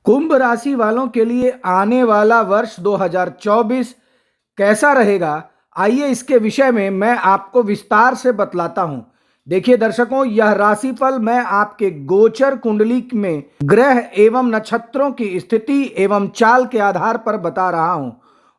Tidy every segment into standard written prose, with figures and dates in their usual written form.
कुंभ राशि वालों के लिए आने वाला वर्ष 2024 कैसा रहेगा? आइए इसके विषय में मैं आपको विस्तार से बतलाता हूं। देखिए दर्शकों, यह राशिफल मैं आपके गोचर कुंडली में ग्रह एवं नक्षत्रों की स्थिति एवं चाल के आधार पर बता रहा हूं।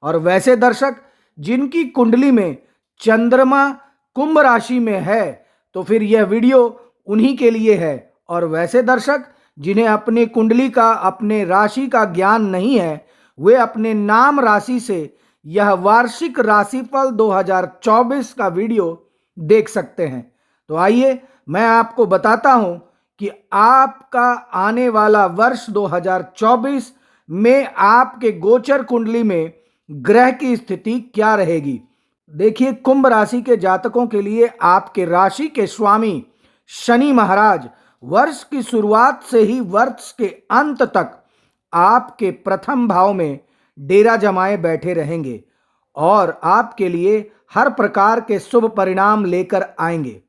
और वैसे दर्शक जिनकी कुंडली में चंद्रमा कुंभ राशि में है तो फिर यह वीडियो उन्हीं के लिए है। और वैसे दर्शक जिन्हें अपनी कुंडली का, अपने राशि का ज्ञान नहीं है, वे अपने नाम राशि से यह वार्षिक राशिफल 2024 का वीडियो देख सकते हैं। तो आइए मैं आपको बताता हूं कि आपका आने वाला वर्ष 2024 में आपके गोचर कुंडली में ग्रह की स्थिति क्या रहेगी। देखिए, कुंभ राशि के जातकों के लिए आपके राशि के स्वामी शनि महाराज वर्ष की शुरुआत से ही वर्ष के अंत तक आपके प्रथम भाव में डेरा जमाए बैठे रहेंगे और आपके लिए हर प्रकार के शुभ परिणाम लेकर आएंगे।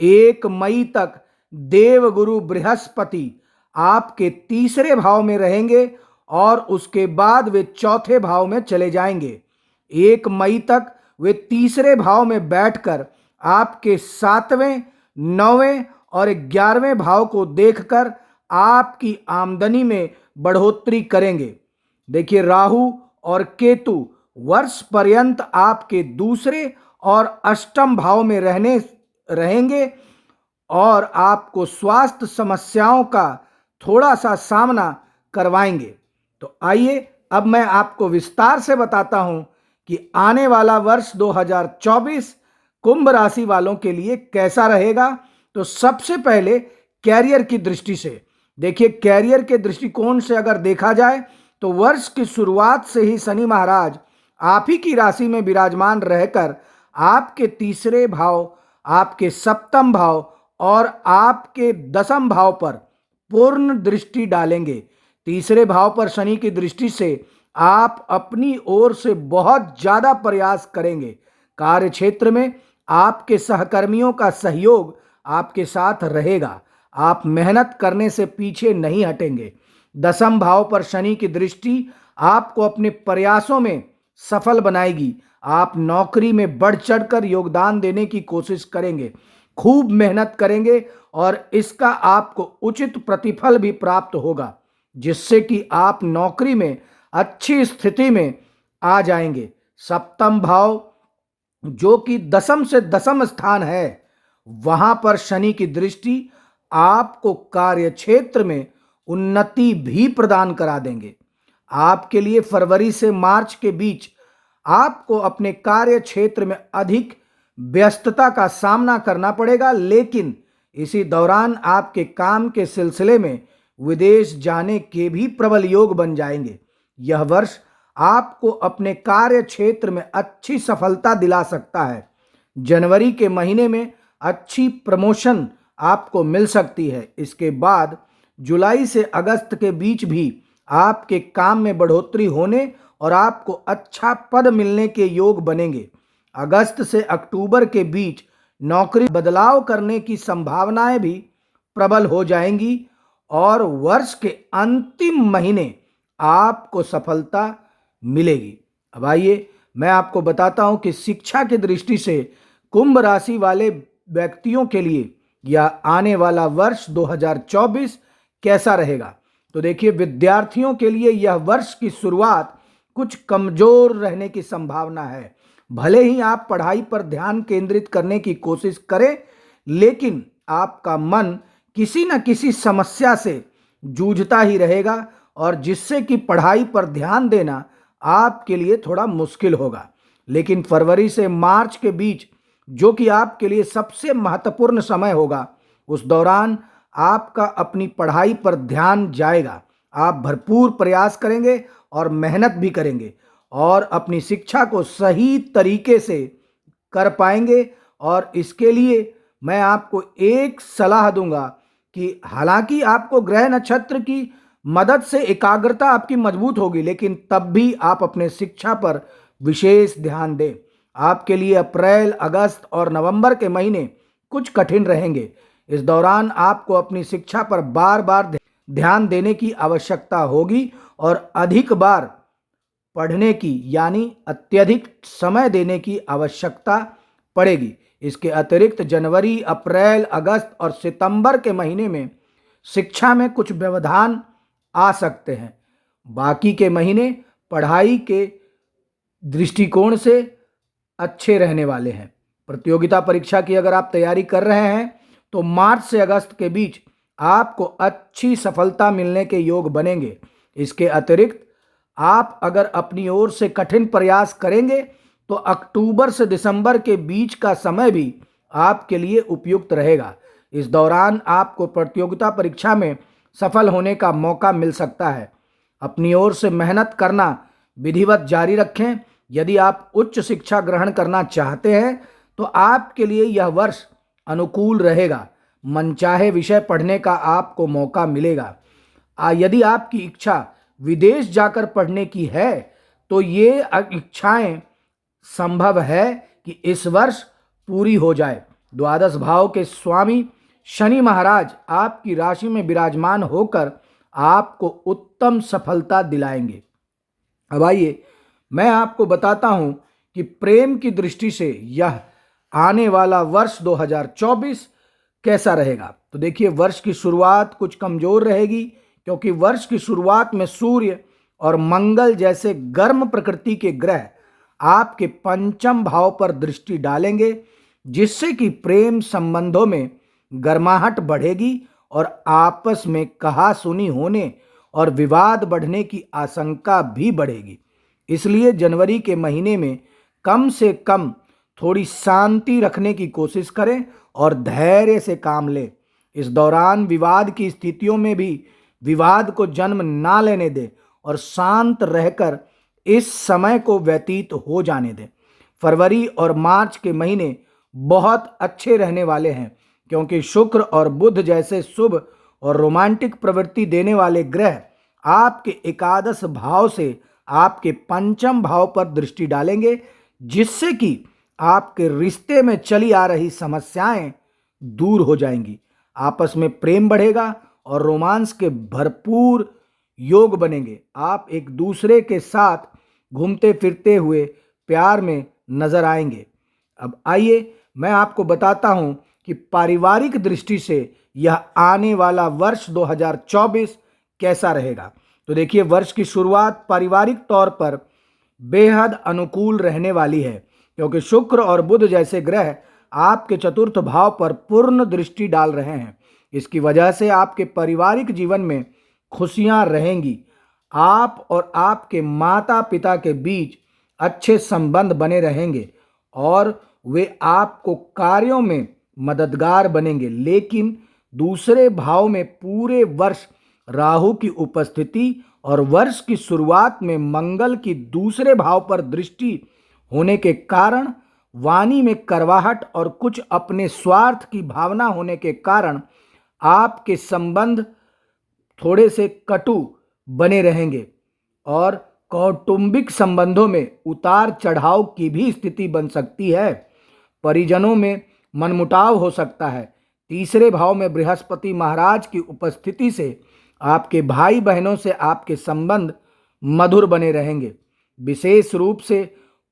1 मई तक देवगुरु बृहस्पति आपके तीसरे भाव में रहेंगे और उसके बाद वे चौथे भाव में चले जाएंगे। 1 मई तक वे तीसरे भाव में बैठकर आपके 7वें, 9वें और 11वें भाव को देखकर आपकी आमदनी में बढ़ोतरी करेंगे। देखिए, राहु और केतु वर्ष पर्यंत आपके दूसरे और अष्टम भाव में रहेंगे और आपको स्वास्थ्य समस्याओं का थोड़ा सा सामना करवाएंगे। तो आइए अब मैं आपको विस्तार से बताता हूं कि आने वाला वर्ष 2024 कुंभ राशि वालों के लिए कैसा रहेगा। तो सबसे पहले कैरियर की दृष्टि से देखिए, कैरियर के दृष्टिकोण से अगर देखा जाए तो वर्ष की शुरुआत से ही शनि महाराज आप ही की राशि में विराजमान रहकर आपके तीसरे भाव, आपके सप्तम भाव और आपके दसम भाव पर पूर्ण दृष्टि डालेंगे। तीसरे भाव पर शनि की दृष्टि से आप अपनी ओर से बहुत ज्यादा प्रयास करेंगे। कार्य क्षेत्र में आपके सहकर्मियों का सहयोग आपके साथ रहेगा। आप मेहनत करने से पीछे नहीं हटेंगे। दसम भाव पर शनि की दृष्टि आपको अपने प्रयासों में सफल बनाएगी। आप नौकरी में बढ़ चढ़कर योगदान देने की कोशिश करेंगे, खूब मेहनत करेंगे और इसका आपको उचित प्रतिफल भी प्राप्त होगा, जिससे कि आप नौकरी में अच्छी स्थिति में आ जाएंगे। सप्तम भाव जो कि दसम से दसम स्थान है, वहां पर शनि की दृष्टि आपको कार्य क्षेत्र में उन्नति भी प्रदान करा देंगे। आपके लिए फरवरी से मार्च के बीच आपको अपने कार्य क्षेत्र में अधिक व्यस्तता का सामना करना पड़ेगा, लेकिन इसी दौरान आपके काम के सिलसिले में विदेश जाने के भी प्रबल योग बन जाएंगे। यह वर्ष आपको अपने कार्य क्षेत्र में अच्छी सफलता दिला सकता है। जनवरी के महीने में अच्छी प्रमोशन आपको मिल सकती है। इसके बाद जुलाई से अगस्त के बीच भी आपके काम में बढ़ोतरी होने और आपको अच्छा पद मिलने के योग बनेंगे। अगस्त से अक्टूबर के बीच नौकरी बदलाव करने की संभावनाएं भी प्रबल हो जाएंगी और वर्ष के अंतिम महीने आपको सफलता मिलेगी। अब आइए मैं आपको बताता हूं कि शिक्षा की दृष्टि से कुंभ राशि वाले व्यक्तियों के लिए यह आने वाला वर्ष 2024 कैसा रहेगा। तो देखिए, विद्यार्थियों के लिए यह वर्ष की शुरुआत कुछ कमजोर रहने की संभावना है। भले ही आप पढ़ाई पर ध्यान केंद्रित करने की कोशिश करें, लेकिन आपका मन किसी न किसी समस्या से जूझता ही रहेगा और जिससे कि पढ़ाई पर ध्यान देना आपके लिए थोड़ा मुश्किल होगा। लेकिन फरवरी से मार्च के बीच, जो कि आपके लिए सबसे महत्वपूर्ण समय होगा, उस दौरान आपका अपनी पढ़ाई पर ध्यान जाएगा। आप भरपूर प्रयास करेंगे और मेहनत भी करेंगे और अपनी शिक्षा को सही तरीके से कर पाएंगे। और इसके लिए मैं आपको एक सलाह दूंगा कि हालांकि आपको ग्रह नक्षत्र की मदद से एकाग्रता आपकी मजबूत होगी, लेकिन तब भी आप अपने शिक्षा पर विशेष ध्यान दें। आपके लिए अप्रैल, अगस्त और नवंबर के महीने कुछ कठिन रहेंगे। इस दौरान आपको अपनी शिक्षा पर बार बार ध्यान देने की आवश्यकता होगी और अधिक बार पढ़ने की यानी अत्यधिक समय देने की आवश्यकता पड़ेगी। इसके अतिरिक्त जनवरी, अप्रैल, अगस्त और सितंबर के महीने में शिक्षा में कुछ व्यवधान आ सकते हैं। बाकी के महीने पढ़ाई के दृष्टिकोण से अच्छे रहने वाले हैं। प्रतियोगिता परीक्षा की अगर आप तैयारी कर रहे हैं तो मार्च से अगस्त के बीच आपको अच्छी सफलता मिलने के योग बनेंगे। इसके अतिरिक्त आप अगर अपनी ओर से कठिन प्रयास करेंगे तो अक्टूबर से दिसंबर के बीच का समय भी आपके लिए उपयुक्त रहेगा। इस दौरान आपको प्रतियोगिता परीक्षा में सफल होने का मौका मिल सकता है। अपनी ओर से मेहनत करना विधिवत जारी रखें। यदि आप उच्च शिक्षा ग्रहण करना चाहते हैं तो आपके लिए यह वर्ष अनुकूल रहेगा। मनचाहे विषय पढ़ने का आपको मौका मिलेगा। यदि आपकी इच्छा विदेश जाकर पढ़ने की है तो ये इच्छाएं संभव है कि इस वर्ष पूरी हो जाए। द्वादश भाव के स्वामी शनि महाराज आपकी राशि में विराजमान होकर आपको उत्तम सफलता दिलाएंगे। अब आइए मैं आपको बताता हूं कि प्रेम की दृष्टि से यह आने वाला वर्ष 2024 कैसा रहेगा। तो देखिए, वर्ष की शुरुआत कुछ कमजोर रहेगी क्योंकि वर्ष की शुरुआत में सूर्य और मंगल जैसे गर्म प्रकृति के ग्रह आपके पंचम भाव पर दृष्टि डालेंगे, जिससे कि प्रेम संबंधों में गर्माहट बढ़ेगी और आपस में कहासुनी होने और विवाद बढ़ने की आशंका भी बढ़ेगी। इसलिए जनवरी के महीने में कम से कम थोड़ी शांति रखने की कोशिश करें और धैर्य से काम लें। इस दौरान विवाद की स्थितियों में भी विवाद को जन्म ना लेने दें और शांत रहकर इस समय को व्यतीत हो जाने दें। फरवरी और मार्च के महीने बहुत अच्छे रहने वाले हैं क्योंकि शुक्र और बुध जैसे शुभ और रोमांटिक प्रवृत्ति देने वाले ग्रह आपके एकादश भाव से आपके पंचम भाव पर दृष्टि डालेंगे, जिससे कि आपके रिश्ते में चली आ रही समस्याएं दूर हो जाएंगी। आपस में प्रेम बढ़ेगा और रोमांस के भरपूर योग बनेंगे। आप एक दूसरे के साथ घूमते फिरते हुए प्यार में नजर आएंगे। अब आइए मैं आपको बताता हूं कि पारिवारिक दृष्टि से यह आने वाला वर्ष 2024 कैसा रहेगा। तो देखिए, वर्ष की शुरुआत पारिवारिक तौर पर बेहद अनुकूल रहने वाली है क्योंकि शुक्र और बुध जैसे ग्रह आपके चतुर्थ भाव पर पूर्ण दृष्टि डाल रहे हैं। इसकी वजह से आपके पारिवारिक जीवन में खुशियां रहेंगी। आप और आपके माता पिता के बीच अच्छे संबंध बने रहेंगे और वे आपको कार्यों में मददगार बनेंगे। लेकिन दूसरे भाव में पूरे वर्ष राहु की उपस्थिति और वर्ष की शुरुआत में मंगल की दूसरे भाव पर दृष्टि होने के कारण वाणी में करवाहट और कुछ अपने स्वार्थ की भावना होने के कारण आपके संबंध थोड़े से कटु बने रहेंगे और कौटुंबिक संबंधों में उतार चढ़ाव की भी स्थिति बन सकती है। परिजनों में मनमुटाव हो सकता है। तीसरे भाव में बृहस्पति महाराज की उपस्थिति से आपके भाई बहनों से आपके संबंध मधुर बने रहेंगे। विशेष रूप से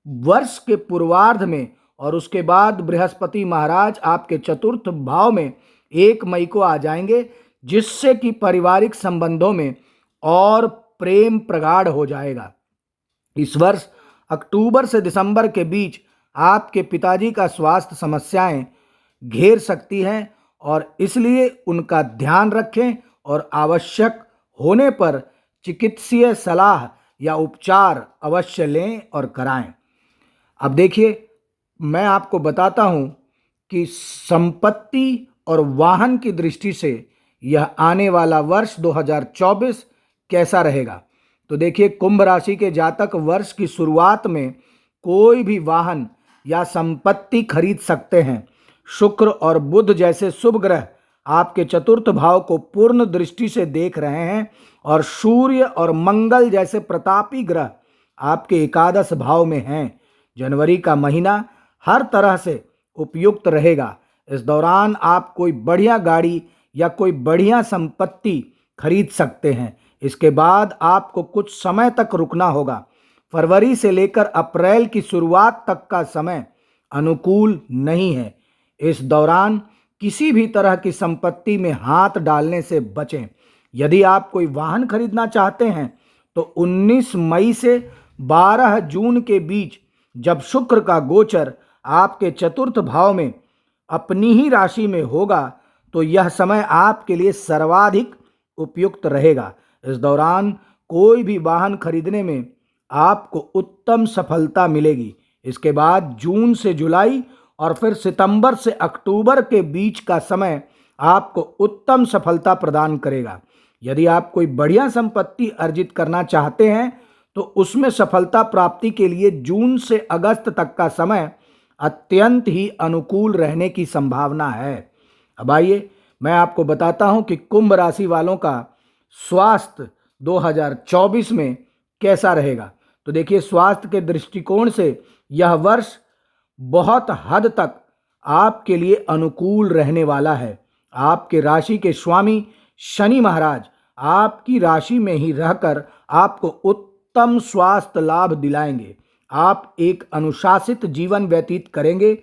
वर्ष के पूर्वार्ध में और उसके बाद बृहस्पति महाराज आपके चतुर्थ भाव में 1 मई को आ जाएंगे, जिससे कि पारिवारिक संबंधों में और प्रेम प्रगाढ़ हो जाएगा। इस वर्ष अक्टूबर से दिसंबर के बीच आपके पिताजी का स्वास्थ्य समस्याएं घेर सकती हैं और इसलिए उनका ध्यान रखें और आवश्यक होने पर चिकित्सीय सलाह या उपचार अवश्य लें और कराएं। अब देखिए, मैं आपको बताता हूं कि संपत्ति और वाहन की दृष्टि से यह आने वाला वर्ष 2024 कैसा रहेगा। तो देखिए, कुंभ राशि के जातक वर्ष की शुरुआत में कोई भी वाहन या संपत्ति खरीद सकते हैं। शुक्र और बुध जैसे शुभ ग्रह आपके चतुर्थ भाव को पूर्ण दृष्टि से देख रहे हैं और सूर्य और मंगल जैसे प्रतापी ग्रह आपके एकादश भाव में हैं। जनवरी का महीना हर तरह से उपयुक्त रहेगा। इस दौरान आप कोई बढ़िया गाड़ी या कोई बढ़िया संपत्ति खरीद सकते हैं। इसके बाद आपको कुछ समय तक रुकना होगा। फरवरी से लेकर अप्रैल की शुरुआत तक का समय अनुकूल नहीं है। इस दौरान किसी भी तरह की संपत्ति में हाथ डालने से बचें। यदि आप कोई वाहन खरीदना चाहते हैं तो 19 मई से 12 जून के बीच, जब शुक्र का गोचर आपके चतुर्थ भाव में अपनी ही राशि में होगा, तो यह समय आपके लिए सर्वाधिक उपयुक्त रहेगा। इस दौरान कोई भी वाहन खरीदने में आपको उत्तम सफलता मिलेगी। इसके बाद जून से जुलाई और फिर सितंबर से अक्टूबर के बीच का समय आपको उत्तम सफलता प्रदान करेगा। यदि आप कोई बढ़िया संपत्ति अर्जित करना चाहते हैं तो उसमें सफलता प्राप्ति के लिए जून से अगस्त तक का समय अत्यंत ही अनुकूल रहने की संभावना है। अब आइए मैं आपको बताता हूं कि कुंभ राशि वालों का स्वास्थ्य 2024 में कैसा रहेगा। तो देखिए, स्वास्थ्य के दृष्टिकोण से यह वर्ष बहुत हद तक आपके लिए अनुकूल रहने वाला है। आपके राशि के स्वामी शनि महाराज आपकी राशि में ही रहकर आपको उत्तम स्वास्थ्य लाभ दिलाएंगे। आप एक अनुशासित जीवन व्यतीत करेंगे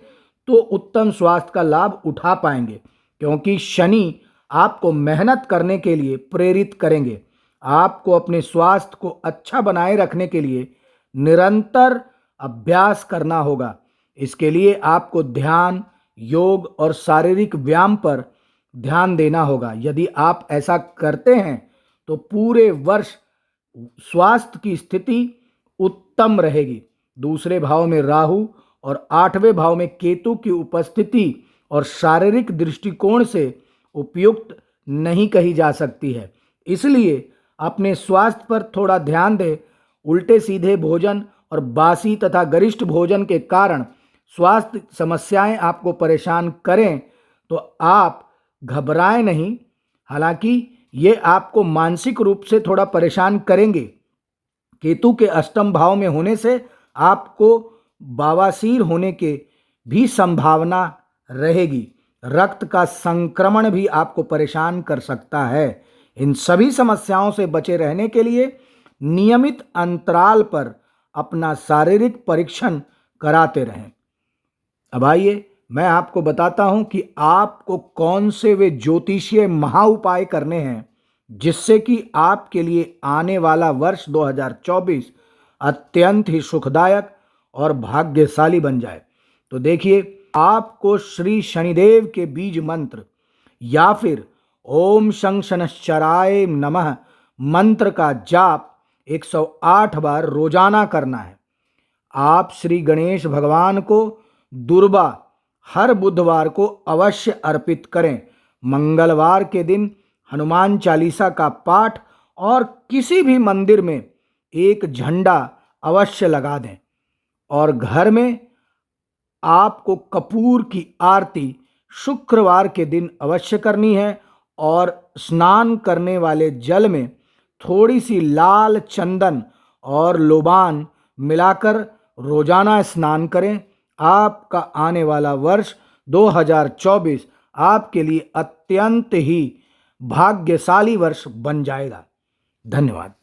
तो उत्तम स्वास्थ्य का लाभ उठा पाएंगे, क्योंकि शनि आपको मेहनत करने के लिए प्रेरित करेंगे। आपको अपने स्वास्थ्य को अच्छा बनाए रखने के लिए निरंतर अभ्यास करना होगा। इसके लिए आपको ध्यान, योग और शारीरिक व्यायाम पर ध्यान देना होगा। यदि आप ऐसा करते हैं तो पूरे वर्ष स्वास्थ्य की स्थिति उत्तम रहेगी। दूसरे भाव में राहु और 8वें भाव में केतु की उपस्थिति और शारीरिक दृष्टिकोण से उपयुक्त नहीं कही जा सकती है। इसलिए अपने स्वास्थ्य पर थोड़ा ध्यान दें। उल्टे सीधे भोजन और बासी तथा गरिष्ठ भोजन के कारण स्वास्थ्य समस्याएं आपको परेशान करें तो आप घबराएं नहीं। हालांकि ये आपको मानसिक रूप से थोड़ा परेशान करेंगे। केतु के अष्टम भाव में होने से आपको बवासीर होने के भी संभावना रहेगी। रक्त का संक्रमण भी आपको परेशान कर सकता है। इन सभी समस्याओं से बचे रहने के लिए नियमित अंतराल पर अपना शारीरिक परीक्षण कराते रहें। अब आइए मैं आपको बताता हूं कि आपको कौन से वे ज्योतिषीय महा उपाय करने हैं जिससे कि आपके लिए आने वाला वर्ष 2024 अत्यंत ही सुखदायक और भाग्यशाली बन जाए। तो देखिए, आपको श्री शनिदेव के बीज मंत्र या फिर ओम शं शनश्चराय नमः मंत्र का जाप 108 बार रोजाना करना है। आप श्री गणेश भगवान को दुर्वा हर बुधवार को अवश्य अर्पित करें। मंगलवार के दिन हनुमान चालीसा का पाठ और किसी भी मंदिर में एक झंडा अवश्य लगा दें। और घर में आपको कपूर की आरती शुक्रवार के दिन अवश्य करनी है और स्नान करने वाले जल में थोड़ी सी लाल चंदन और लोबान मिलाकर रोजाना स्नान करें। आपका आने वाला वर्ष 2024 आपके लिए अत्यंत ही भाग्यशाली वर्ष बन जाएगा। धन्यवाद।